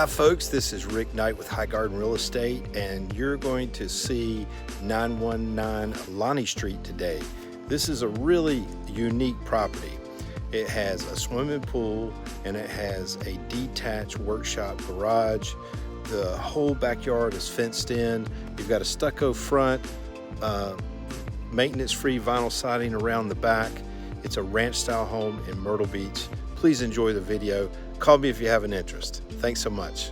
folks, this is Rick Knight with High Garden Real Estate, and you're going to see 919 Lonnie Street today. This is a really unique property. It has a swimming pool and it has a detached workshop garage. The whole backyard is fenced in. You've got a stucco front, maintenance-free vinyl siding around the back. It's a ranch-style home in Myrtle Beach. Please enjoy the video. Call me if you have an interest. Thanks so much.